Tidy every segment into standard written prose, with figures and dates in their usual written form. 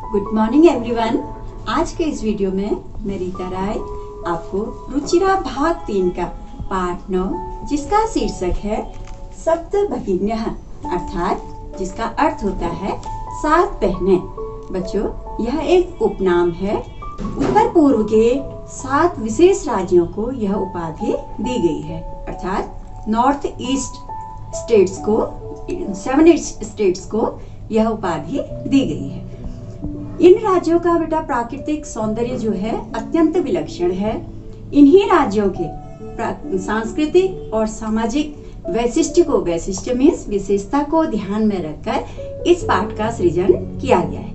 Good morning everyone. आज के इस वीडियो में मैं रीता राय आपको रुचिरा भाग 3 का पाठ 9 जिसका शीर्षक है सप्त भगिन्यः अर्थात जिसका अर्थ होता है 7 बहनें। बच्चों, यह एक उपनाम है। उत्तर पूर्व के 7 विशेष राज्यों को यह उपाधि दी गई है, अर्थात नॉर्थ ईस्ट स्टेट्स को 7 स्टेट्स को यह उपाधि दी गई है। इन राज्यों का बेटा प्राकृतिक सौंदर्य जो है अत्यंत विलक्षण है। इन्हीं राज्यों के सांस्कृतिक और सामाजिक वैशिष्ट्य मीन्स विशेषता को ध्यान में रखकर इस पाठ का सृजन किया गया है।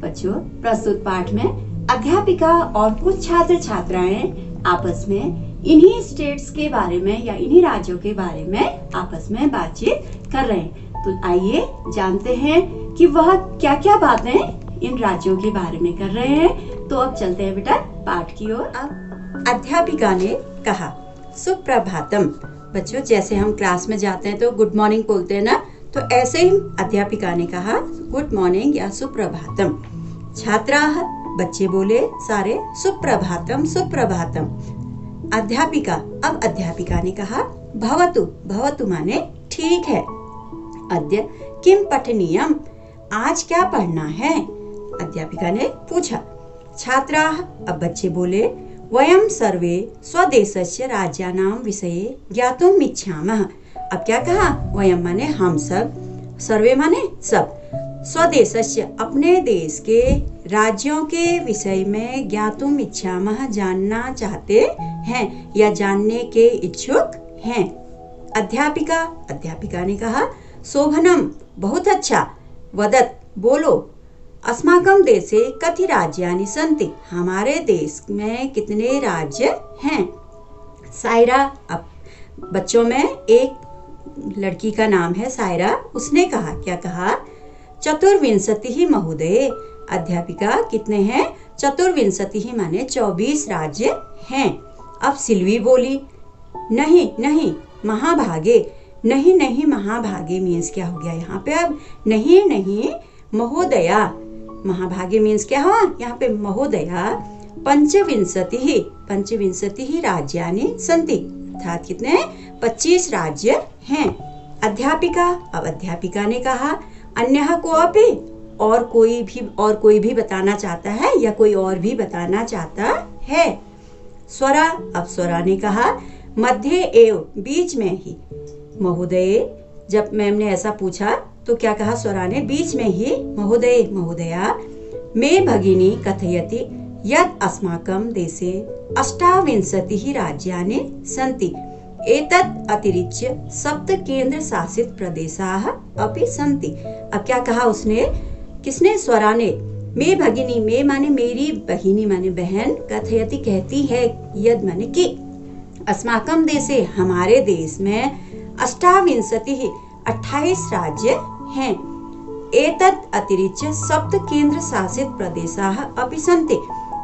बच्चों, प्रस्तुत पाठ में अध्यापिका और कुछ छात्र छात्राएं आपस में इन्हीं स्टेट्स के बारे में या इन्हीं राज्यों के बारे में आपस में बातचीत कर रहे हैं। तो आइए जानते हैं कि वह क्या क्या बातें इन राज्यों के बारे में कर रहे हैं। तो अब चलते हैं बेटा पाठ की ओर। अब अध्यापिका ने कहा, सुप्रभातम। बच्चों, जैसे हम क्लास में जाते हैं तो गुड मॉर्निंग बोलते हैं ना, तो ऐसे ही अध्यापिका ने कहा गुड मॉर्निंग या सुप्रभातम। छात्राः, बच्चे बोले सारे सुप्रभातम सुप्रभातम। अध्यापिका, अब अध्यापिका ने कहा भवतु, भवतु माने ठीक है। अद्य किम पठनीयम, आज क्या पढ़ना है, अध्यापिका ने पूछा। छात्राः, अब बच्चे बोले वयं सर्वे स्वदेशस्य राज्यानां विषये ज्ञातुम् इच्छामः। अब क्या कहा, वयं माने हम सब, सर्वे माने सब, स्वदेशस्य अपने देश के राज्यों के विषय में ज्ञातुम् इच्छामः जानना चाहते हैं या जानने के इच्छुक हैं। अध्यापिका, अध्यापिका ने कहा शोभनम, बहुत अच्छा। वदत, बोलो। अस्माकं देशे कति राज्यानि सन्ति, हमारे देश में कितने राज्य हैं। सायरा, अब बच्चों में एक लड़की का नाम है सायरा, उसने कहा, क्या कहा, चतुर्विंशतिः महोदय। अध्यापिका, कितने हैं, चतुर्विंशतिः माने 24 राज्य हैं। अब सिल्वी बोली, नहीं नहीं महाभागे। नहीं नहीं महाभागे मीन्स क्या हो गया यहाँ पे, अब नहीं नहीं महोदया। महाभागे मीन्स क्या हुआ यहाँ पे, महोदया पंचविंशतिः, पंचविंशतिः राज्यानि सन्ति, अर्थात कितने 25 राज्य हैं। अध्यापिका, अब अध्यापिका ने कहा अन्यः कोऽपि, और कोई भी बताना चाहता है या कोई और भी बताना चाहता है। स्वरा, अब स्वरा ने कहा मध्य एव, बीच में ही। महोदय, जब मैम ने ऐसा पूछा तो क्या कहा स्वरा ने, बीच में ही। महोदय, महोदया मे भगिनी कथयति यत् अस्माकं देशे 28 राज्यानि सन्ति, एतत् अतिरिच्य 7 केंद्र शासित प्रदेशाः अपि सन्ति। अब क्या कहा उसने, किसने, स्वरा ने। मे भगिनी, मे माने मेरी, बहिनी माने बहन, कथयति कहती है, यद माने कि, अस्माकं देशे हमारे देश में 28 राज्य हैं। एतत् अतिरिच्य 7 केंद्र शासित प्रदेशाः अपि सन्ति,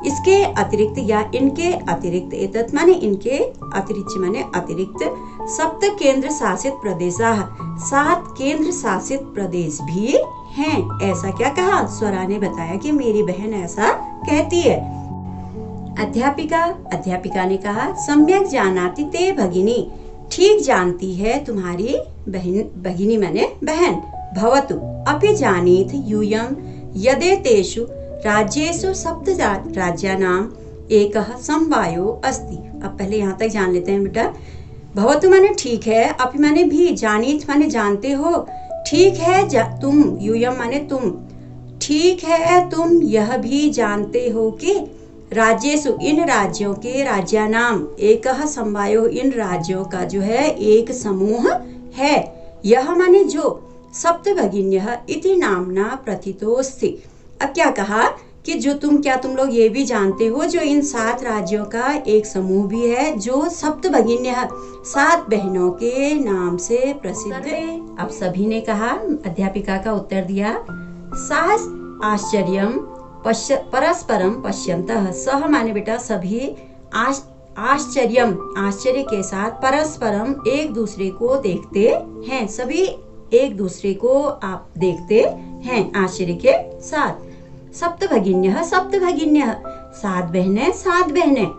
इसके अतिरिक्त या इनके अतिरिक्त, एतत् माने इनके, अतिरिच्य माने अतिरिक्त, 7 केंद्र शासित प्रदेशाः 7 केंद्र शासित प्रदेश भी हैं। ऐसा क्या कहा, स्वरा ने बताया कि मेरी बहन ऐसा कहती है। अध्यापिका, अध्यापिका ने कहा सम्यक जानाति ते भगिनी, ठीक जानती है तुम्हारी बहन, भगिनी माने बहन। भवतु अपि जानीत यूयं यदेतेषु राज्येषु 7 राज्यानां एकः समवायो अस्ति। अब पहले यहाँ तक जान लेते हैं बेटा। भवतु माने ठीक है, अपि माने भी, जानीत माने जानते हो, ठीक है तुम, यूयं माने तुम, ठीक है तुम यह भी जानते हो कि राज्येषु, इन राज्यों के, राज्यानाम एकः समवायो, इन राज्यों का जो है एक समूह है। यह माने जो, सप्त भगिन्यः इति नामना प्रथितोऽस्ति। अब क्या कहा कि जो तुम लोग ये भी जानते हो जो इन 7 राज्यों का एक समूह भी है जो सप्त भगिन्यः 7 बहनों के नाम से प्रसिद्ध है। अब सभी ने कहा, अध्यापिका का उत्तर दिया, सास आश्चर्यम परस्परम पश्यन्तः। सह माने बेटा सभी, आश्चर्यम आश्चर्य के साथ, परस्परम एक दूसरे को देखते हैं, सभी एक दूसरे को आप देखते हैं आश्चर्य के साथ। सप्त भगिन्यः सप्त भगिन्यः, 7 बहनें 7 बहनें।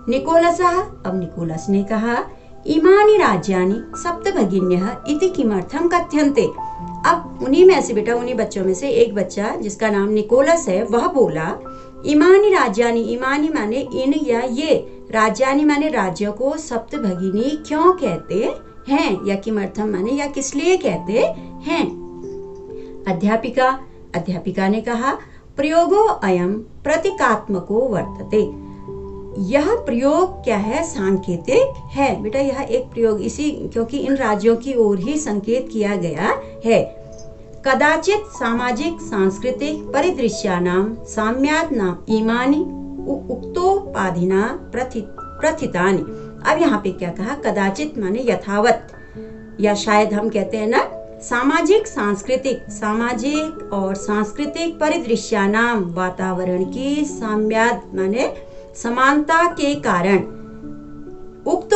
निकोलसः, अब निकोलस ने कहा, इमानि राज्यानि सप्त भगिन्यः इति किमर्थम कथ्यन्ते। अब उन्हीं में से बेटा, उन्हीं बच्चों में से एक बच्चा जिसका नाम निकोलस है, वह बोला, इमानि राज्यानि, इमानि माने इन या ये, राज्यानि माने राज्यों को, सप्त भगिनी क्यों कहते हैं, या किमर्थम माने या किस लिए कहते हैं। अध्यापिका ने कहा, प्रयोगो अयम प्रतीकात्मको वर्तते। यह प्रयोग क्या है, सांकेतिक है बेटा। यह एक प्रयोग इसी, क्योंकि इन राज्यों की ओर ही संकेत किया गया है। कदाचित सामाजिक सांस्कृतिक परिदृश्यानां साम्यात्नां इमानि उक्तोपाधिना प्रथितानि। अब यहाँ पे क्या कहा, कदाचित माने यथावत, या शायद हम कहते हैं ना सामाजिक और सांस्कृतिक परिदृश्यानां, वातावरण की साम्याद माने समानता के कारण, उक्त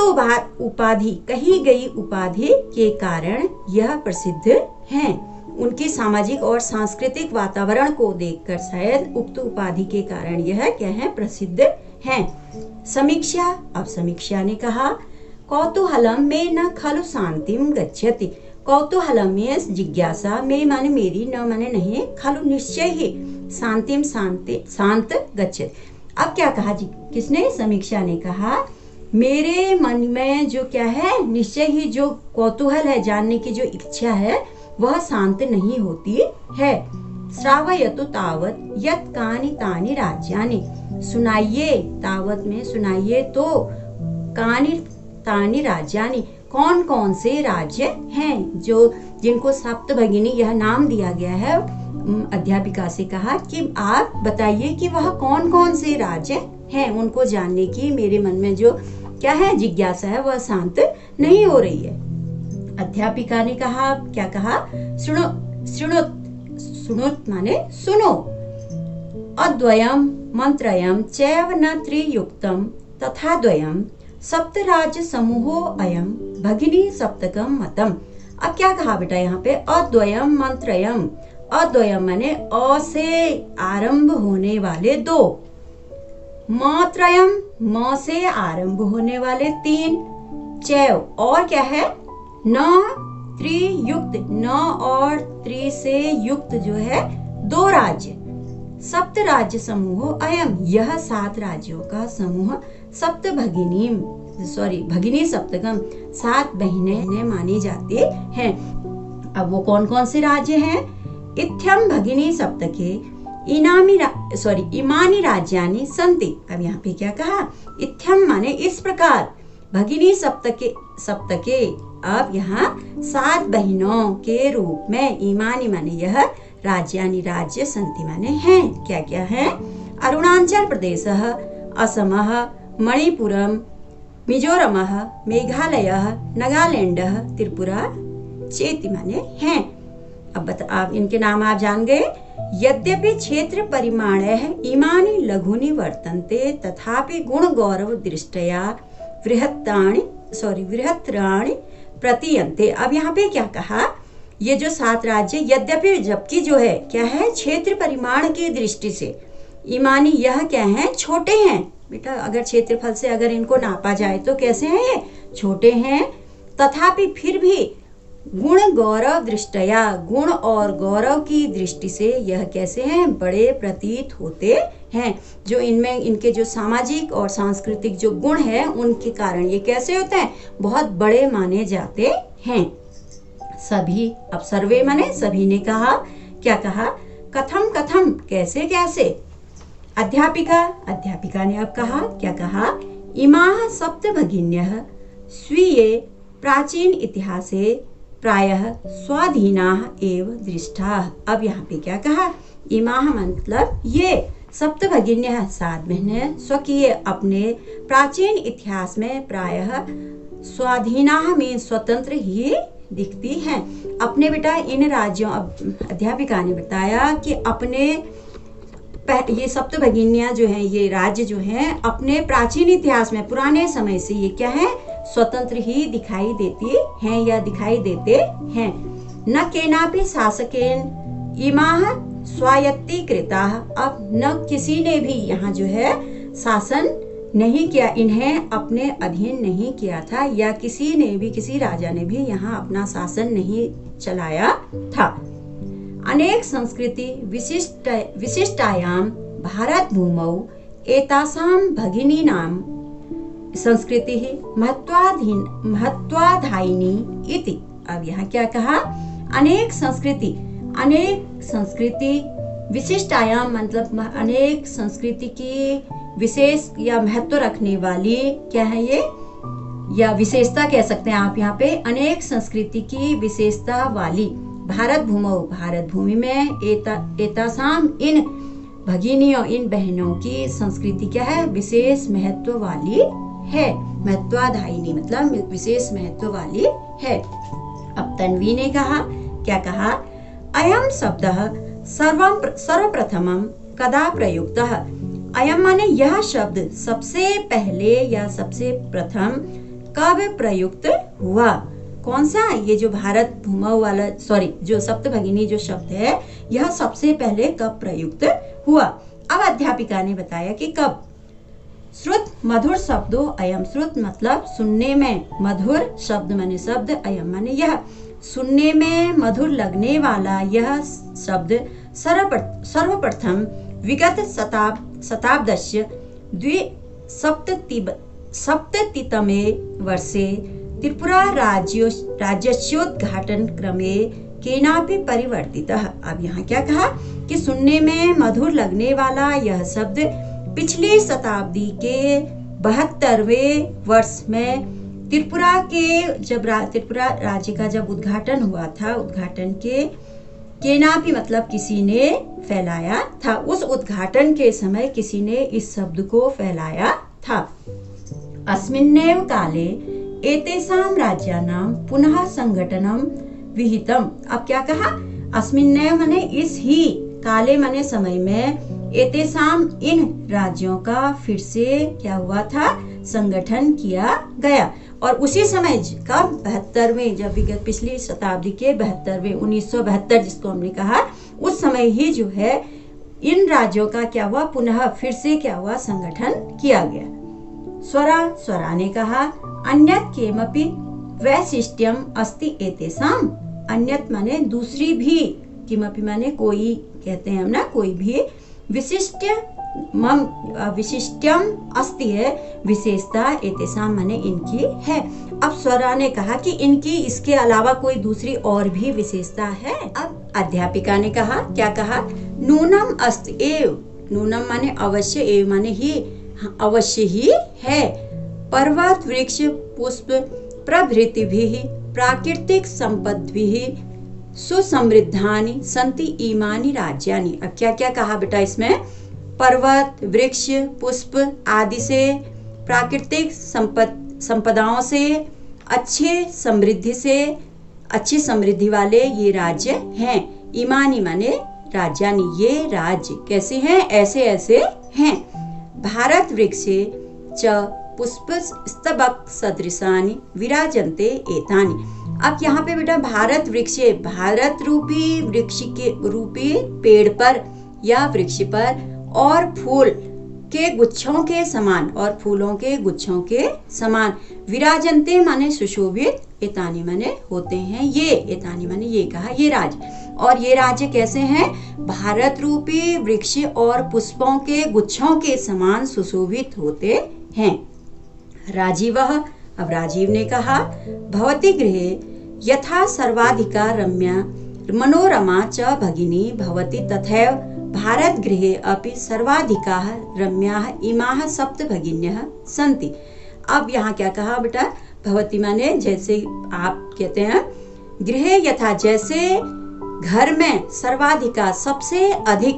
उपाधि कही गई उपाधि के कारण यह प्रसिद्ध हैं। उनकी सामाजिक और सांस्कृतिक वातावरण को देखकर शायद उक्त उपाधि के कारण यह क्या है, प्रसिद्ध हैं। समीक्षा, अब समीक्षा ने कहा, कौतूहलम में न खलु शांतिम गच्छति। कौतूहलम में जिज्ञासा, में माने मेरी, न माने नहीं, खलु निश्चय ही, शांतिम शांत गच्छति। अब क्या कहा जी, किसने, समीक्षा ने कहा, मेरे मन में जो क्या है, निश्चय ही जो कौतूहल है, जानने की जो इच्छा है, वह शांत नहीं होती है। श्रावयतु तावत यत् कानि तानि राज्यानि। सुनाइए, तावत में सुनाइए तो, कानि तानि राज्यानि, कौन कौन से राज्य हैं, जो जिनको सप्त भगिनी यह नाम दिया गया है। अध्यापिका से कहा कि आप बताइए कि वह कौन कौन से राज्य हैं, उनको जानने की मेरे मन में जो क्या है, जिज्ञासा है, वह शांत नहीं हो रही है। अध्यापिका ने कहा, क्या कहा, सुनुत माने सुनो। अद्वयम मंत्रयम चैव न त्रियुक्तम तथा द्वयम सप्तराज्य समूहो अयम भगिनी सप्तकम मतम। अब क्या कहा बेटा, यहाँ पे अद्वयम मंत्रयम, अद्वयम माने अ से आरंभ होने वाले 2, मात्रयम म से आरंभ होने वाले 3, चैव और क्या है, न त्रियुक्त, न और त्रि से युक्त जो है 2 राज्य, सप्त राज्य समूह अयम, यह 7 राज्यों का समूह, सप्त भगिनी सप्तकम, 7 बहनें मानी जाती हैं। अब वो कौन कौन से राज्य हैं, इत्थम भगिनी सप्तके इमानि राज्यानि सन्ति। अब यहाँ पे क्या कहा, इत्थम माने इस प्रकार, भगिनी सप्तके, अब यहाँ 7 बहनों के रूप में, इमानी माने यह, राज्यानि राज्य, सन्ति माने हैं, क्या क्या है, अरुणाचल प्रदेशः, असमः, मणिपुरम, मिजोरमः, मेघालयः, नागालैंडः, त्रिपुरा, चेति माने हैं। अब इनके नाम आप जान गए। यद्यपि क्षेत्र परिमाणैः इमानि लघुनि वर्तन्ते तथापि गुण गौरव दृष्टया बृहत्राणि प्रतीयन्ते। अब यहाँ पे क्या कहा, ये जो 7 राज्य, यद्यपि जबकि जो है क्या है, क्षेत्र परिमाण की दृष्टि से, इमानी यह क्या है, छोटे हैं बेटा। अगर क्षेत्रफल से अगर इनको नापा जाए तो कैसे हैं, ये छोटे हैं। तथापि फिर भी गुण गौरव दृष्टया, गुण और गौरव की दृष्टि से यह कैसे हैं, बड़े प्रतीत होते हैं। जो इनमें इनके जो सामाजिक और सांस्कृतिक जो गुण है, उनके कारण ये कैसे होते हैं, बहुत बड़े माने जाते हैं। सभी, अब सर्वे माने सभी ने कहा, क्या कहा, कथम कथम, कैसे कैसे। अध्यापिका ने अब कहा, क्या कहा, इमाः सप्त भगिन्यः स्वीये प्राचीन इतिहासे प्रायः स्वाधीनाः एव दृष्टाः। अब यहाँ पे क्या कहा, इमाः मतलब ये, सप्त भगिन्यः 7 बहनें, स्वकीय अपने प्राचीन इतिहास में, प्रायः स्वाधीनाः में स्वतंत्र ही दिखती हैं। अपने बेटा इन राज्यों, अध्यापिका ने बताया कि अपने ये सप्त भगिनियां जो हैं, ये राज्य जो हैं, अपने प्राचीन इतिहास में, पुराने समय से ये क्या है, स्वतंत्र ही दिखाई देती हैं या दिखाई देते हैं। न केनापि शासकेन इमाः स्वायत्तीकृता। अब न किसी ने भी यहाँ जो है शासन नहीं किया, इन्हें अपने अधीन नहीं किया था, या किसी ने भी, किसी राजा ने भी यहाँ अपना शासन नहीं चलाया था। अनेक संस्कृति विशिष्टायां भारत भूमौ एतासां भगिनीनां संस्कृति महत्वाधायिनी इति। अब यहाँ क्या कहा, अनेक संस्कृति विशिष्टायाम मतलब अनेक संस्कृति की विशेष या महत्व रखने वाली, क्या है ये, या विशेषता कह सकते हैं आप यहाँ पे, अनेक संस्कृति की विशेषता वाली भारत भूमि में एतासाम इन भगिनियों, इन बहनों की संस्कृति क्या है, विशेष महत्व वाली है। महत्वाधायिनी मतलब विशेष महत्व वाली है। अब तन्वी ने कहा, क्या कहा, अयम शब्दः सर्वप्रथमं कदा प्रयुक्तः। अयम माने यह शब्द सबसे पहले या सबसे प्रथम कब प्रयुक्त हुआ। कौन सा, ये जो भारत भूमौ वाला, जो सप्तभगिनी जो शब्द है, यह सबसे पहले कब प्रयुक्त हुआ। अब अध्यापिका ने बताया कि कब। श्रुत मधुर शब्दो अयम। श्रुत मतलब सुनने में, मधुर शब्द माने शब्द, अयम माने यह, सुनने में मधुर लगने वाला यह शब्द सर्वप्रथम विगत शताब्दस्य द्विसप्ततितमे वर्षे त्रिपुरा राज्योद्घाटन क्रमे केनापि परिवर्तितः। अब यहाँ क्या कहा कि सुनने में मधुर लगने वाला यह शब्द पिछली शताब्दी के 72वें वर्ष में त्रिपुरा राज्य का जब उद्घाटन हुआ था, उद्घाटन के केनापि मतलब किसी ने फैलाया था, उस उद्घाटन के समय किसी ने इस शब्द को फैलाया था। अस्मिन्नेव काले एतेषां राज्यानां पुनः संगठनं विहितम। अब क्या कहा, अस्मिन्नेव माने इस ही, काले माने समय में, एतेषां इन राज्यों का फिर से क्या हुआ था, संगठन किया गया। और उसी समय कब, 72वें, जब विगत पिछली शताब्दी के 72वें 1972 जिसको हमने कहा, उस समय ही जो है इन राज्यों का क्या हुआ, पुनः फिर से क्या हुआ, संगठन किया गया। स्वरा ने कहा, अन्यत् केमपि वैशिष्ट्यम अस्ति एतेषां। अन्यत् माने दूसरी भी, किमपि माने कोई, कहते हैं हम ना, कोई भी, विशिष्ट्यम अस्ति है, विशेषता, एतेषां माने इनकी है। अब स्वरा ने कहा कि इनकी इसके अलावा कोई दूसरी और भी विशेषता है। अब अध्यापिका ने कहा, क्या कहा, नूनम अस्ति एव। नूनम माने अवश्य, एव माने ही, अवश्य ही है। पर्वत वृक्ष पुष्प प्रभृतिभिः प्राकृतिक संपद्भिः सुसमृद्धानि सन्ति इमानि राज्यानि। अब क्या क्या कहा बेटा इसमें, पर्वत वृक्ष पुष्प आदि से, प्राकृतिक संपदाओं से, अच्छी समृद्धि वाले ये राज्य हैं। इमानी माने राज्यानि, ये राज्य कैसे हैं, ऐसे ऐसे हैं। भारत वृक्षे च पुष्प स्तबक सदृशानि विराजन्ते एतानि। अब यहाँ पे बेटा भारत वृक्ष, भारत रूपी वृक्ष के रूपी पेड़ पर या वृक्ष पर, और फूल के गुच्छों के समान, और फूलों के गुच्छों के समान, विराजन्ते माने सुशोभित, एतानि माने होते हैं ये, एतानि माने ये कहा, ये राज्य। और ये राज्य कैसे हैं, भारत रूपी वृक्ष और पुष्पों के गुच्छों के समान सुशोभित होते हैं। राजीवः। अब राजीव ने कहा, भवती गृहे यथा सर्वाधिका रम्या मनोरमा च भगिनी भवति तथैव भारत गृहे अपि सर्वाधिकाः रम्याः इमाः सप्त भगिन्यः सन्ति। अब यहाँ क्या कहा बेटा, भवती माने जैसे आप कहते हैं, गृहे यथा जैसे घर में, सर्वाधिका सबसे अधिक,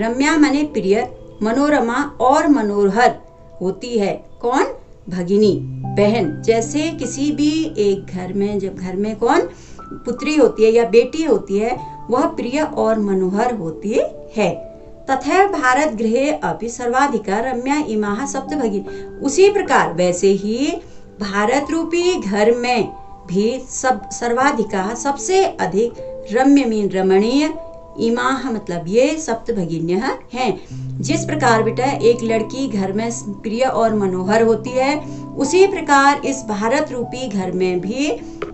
रम्या माने प्रिय, मनोरमा और मनोहर होती है, कौन, भगिनी बहन। जैसे किसी भी एक घर में, जब घर में कौन पुत्री होती है या बेटी होती है, वह प्रिय और मनोहर होती है। तथा भारत गृहे अपि सर्वाधिका रम्या इमाः सप्त भगिनी। उसी प्रकार वैसे ही भारत रूपी घर में भी सर्वाधिका सबसे अधिक, रम्य मीन रमणीय, इमाह मतलब ये सप्त भगिन्यः हैं। जिस प्रकार बेटा एक लड़की घर में प्रिय और मनोहर होती है, उसी प्रकार इस भारत रूपी घर में भी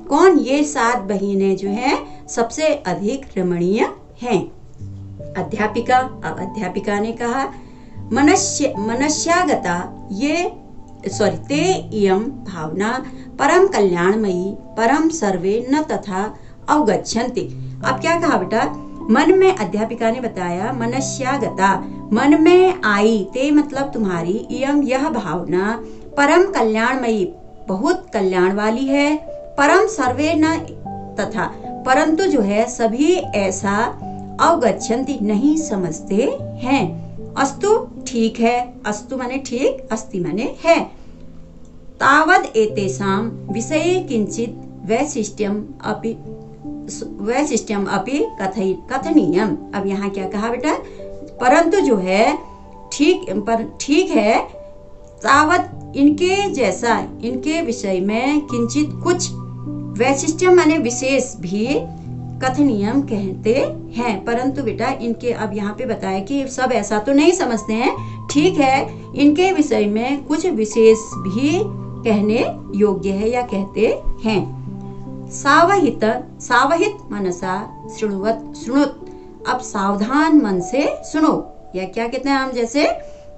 कौन, ये 7 बहिनें जो हैं सबसे अधिक रमणीय हैं। अध्यापिका, अब अध्यापिका ने कहा मनस्यागता ते इयं भावना परम कल्याणमयी परम सर्वे न तथा अवगच्छन्ति। अब क्या कहा बेटा, मन में, अध्यापिका ने बताया मनस्यागता, मन में आई, ते मतलब तुम्हारी, इयं यह भावना, परम कल्याणमयी बहुत कल्याण वाली है, परम सर्वे न तथा परंतु जो है सभी ऐसा, अवगच्छन्ति नहीं समझते हैं। अस्तु ठीक है, अस्तु माने ठीक, अस्ति माने है। तावद एतेषां विषये किंचित वैशिष्ट्यम अपि कथनीयम। अब यहाँ क्या कहा बेटा, परंतु जो है ठीक है, तावत इनके जैसा, इनके विषय में किंचित कुछ, वैशिष्ट्यम माने विशेष भी, कथनीयम कहते हैं, परंतु बेटा इनके, अब यहाँ पे बताया कि सब ऐसा तो नहीं समझते हैं, ठीक है, इनके विषय में कुछ विशेष भी कहने योग्य है या कहते हैं। सावहित मनसा शृणुत, अब सावधान मन से सुनो, या क्या कहते हैं हम, जैसे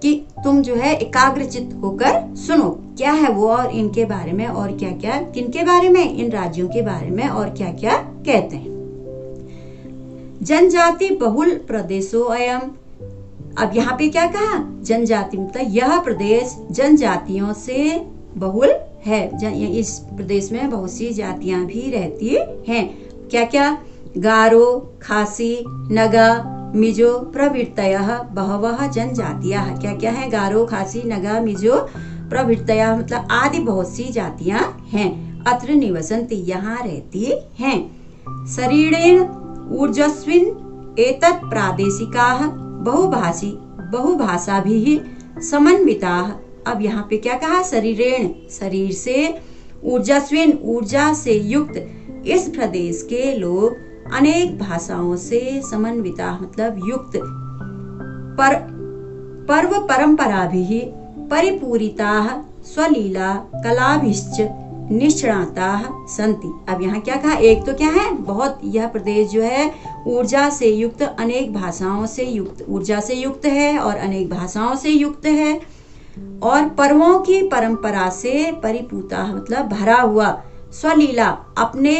कि तुम जो है एकाग्रचित होकर सुनो, क्या है वो और इनके बारे में, और क्या क्या, किनके बारे में, इन राज्यों के बारे में, और क्या क्या कहते हैं। जनजाति बहुल प्रदेशो अयम। अब यहाँ पे क्या कहा, जनजाति मतलब यह प्रदेश जनजातियों से बहुल है, इस प्रदेश में बहुत सी जातियां भी रहती हैं। क्या क्या, गारो, खासी, नगा, मिजो प्रभृतयः बहवः जनजातियाः। क्या क्या है, गारो, खासी, नगा, मिजो प्रभृतयः मतलब आदि बहुत सी जातियां हैं। अत्र निवसन्ति यहाँ रहती हैं। शरीरेण ऊर्जस्विन एतत् प्रादेशिकाः बहुभाषाभिः समन्विताः। अब यहाँ पे क्या कहा, शरीरेण शरीर से, ऊर्जस्विन ऊर्जा से युक्त इस प्रदेश के लोग अनेक भाषाओं से समन्विता मतलब युक्त, पर्व परंपराभिः परिपूरिताः स्वलीला कलाभिश्च निष्णाताः सन्ति। अब यहाँ क्या कहा, एक तो क्या है, बहुत, यह प्रदेश जो है ऊर्जा से युक्त, अनेक भाषाओं से युक्त, ऊर्जा से युक्त है और अनेक भाषाओं से युक्त है, और पर्वों की परंपरा से परिपूता मतलब भरा हुआ, स्वलीला अपने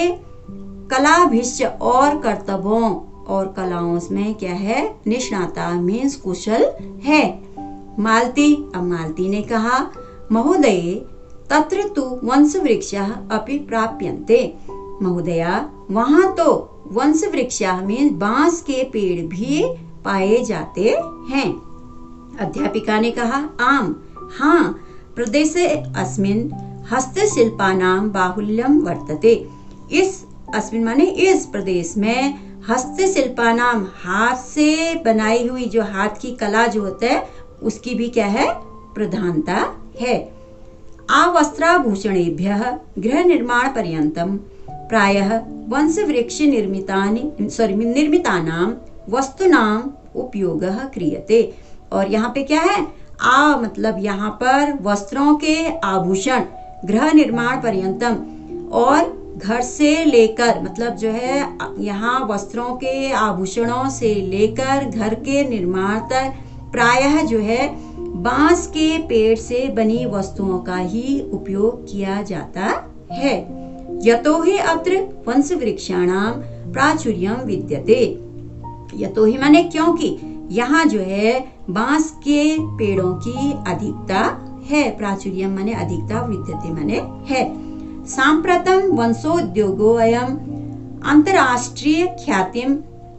कलाभिष्य और कर्तव्यों और कलाओं में क्या है, निष्णाता मीन्स कुशल है। मालती, अब मालती ने कहा महोदये तत्र तु वंश वृक्षः अपि प्राप्यन्ते। महोदया वहां तो वंश वृक्षः मीन्स बांस के पेड़ भी पाए जाते हैं। अध्यापिका ने कहा आम, हाँ, प्रदेशे अस्मिन् हस्तशिल्पानां बाहुल्यं वर्तते। इस अस्मिन् माने इस प्रदेश में हस्तशिल्पानां हाथ से बनाई हुई जो हाथ की कला जो होता है उसकी भी क्या है, प्रधानता है। आवस्त्राभूषणेभ्यः गृह निर्माण पर्यन्तं प्रायः वंश वृक्ष निर्मितानां वस्तूनां उपयोगः क्रियते। और यहाँ पे क्या है, मतलब यहाँ पर वस्त्रों के आभूषण, गृह निर्माण पर्यंतम, और घर से लेकर मतलब जो है यहाँ वस्त्रों के आभूषणों से लेकर घर के निर्माण तक प्रायः जो है बांस के पेड़ से बनी वस्तुओं का ही उपयोग किया जाता है। यतोहि अत्र वंश वृक्षाणां प्राचुर्यं विद्यते। यतोहि माने क्योंकि यहाँ जो है बांस के पेड़ों की अधिकता है। प्राचुर्यम माने अधिकता, विद्यते माने है। सांप्रतम वंशोद्योगो अयम अंतरराष्ट्रीय ख्यातिम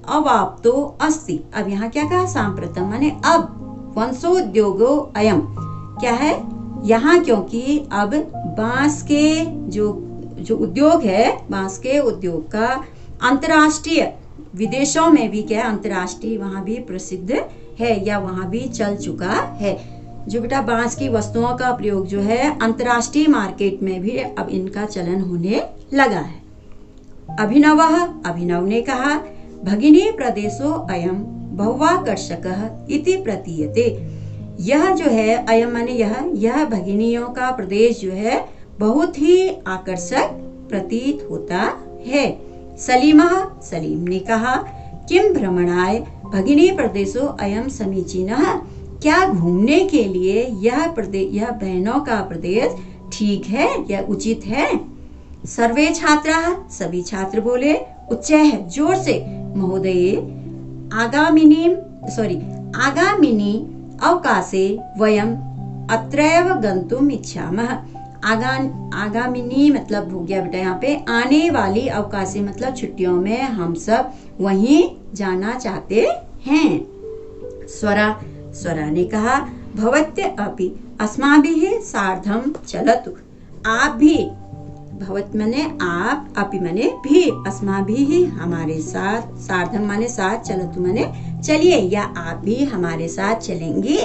अवाप्तो अस्ति। अब यहाँ क्या कहा, सांप्रतम माने अब, वंशोद्योगो अयम क्या है यहाँ, क्योंकि अब बांस के जो उद्योग है, बांस के उद्योग का अंतरराष्ट्रीय, विदेशों में भी क्या है, अंतरराष्ट्रीय वहाँ भी प्रसिद्ध है या वहाँ भी चल चुका है। जो बेटा बांस की वस्तुओं का प्रयोग जो है अंतरराष्ट्रीय मार्केट में भी अब इनका चलन होने लगा है। अभिनव ने कहा भगिनी प्रदेशो अयम बहुवाकर्षकः इति प्रतीयते। यह जो है अयम माने यह भगिनियों का प्रदेश जो है बहुत ही आकर्षक प्रतीत होता है। सलीम ने कहा, किम भ्रमणाय भगिनी प्रदेशो अयम समीचीनः, क्या घूमने के लिए यह बहनों का प्रदेश ठीक है या उचित है? सर्वे छात्राः, सभी छात्र बोले, उच्चैः, जोर से, महोदये आगामिनी अवकाशे वयम अत्रैव गन्तुम इच्छामः। आगामिनी मतलब हो गया बेटा यहाँ पे आने वाली, अवकाशे मतलब छुट्टियों में हम सब वहीं जाना चाहते हैं। स्वरा ने कहा, भवत्य अपि अस्माभिः सार्धं चलतु, आप भी, भवत माने आप, अपि माने भी, अस्माभिः हमारे साथ, सार्धम माने साथ, चलतु माने चलिए, या आप भी हमारे साथ चलेंगे।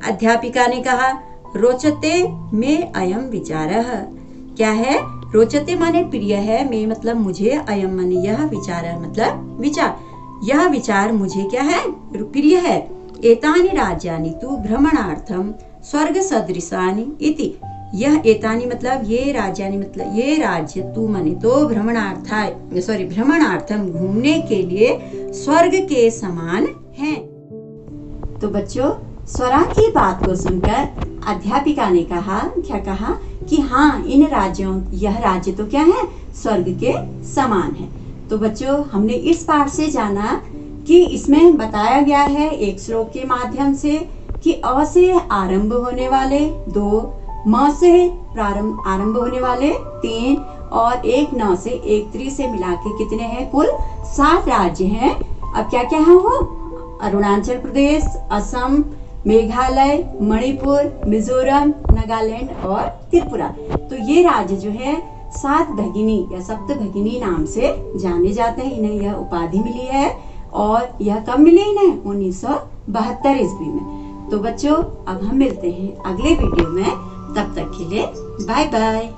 अध्यापिका ने कहा, रोचते में अयम विचारः, क्या है? रोचते माने प्रिय है, में मतलब मुझे, अयम माने यह, विचारः मतलब विचार, यह विचार मुझे क्या है? प्रिय है। एतानि राज्यानि तु भ्रमणार्थम स्वर्ग सदृशानि इति, यह एतानि मतलब ये, राज्यानि मतलब ये राज्य, तू माने तो, भ्रमणार्थम घूमने के लिए स्वर्ग के समान हैं। तो बच्चों, स्वरा की बात को सुनकर अध्यापिका ने कहा, क्या कहा कि हाँ, इन राज्यों, यह राज्य तो क्या है? स्वर्ग के समान है। तो बच्चों, हमने इस पाठ से जाना कि इसमें बताया गया है एक श्लोक के माध्यम से कि अ से आरंभ होने वाले 2, म से आरंभ होने वाले 3 और एक न से, एक त्री से मिला के कितने हैं? कुल 7 राज्य हैं। अब क्या क्या है वो? अरुणाचल प्रदेश, असम, मेघालय, मणिपुर, मिजोरम, नागालैंड और त्रिपुरा। तो ये राज्य जो है 7 भगिनी या सप्त भगिनी नाम से जाने जाते हैं। इन्हें यह उपाधि मिली है और यह कब मिली इन्हें? 1972 ईस्वी में। तो बच्चों, अब हम मिलते हैं अगले वीडियो में, तब तक के लिए बाय बाय।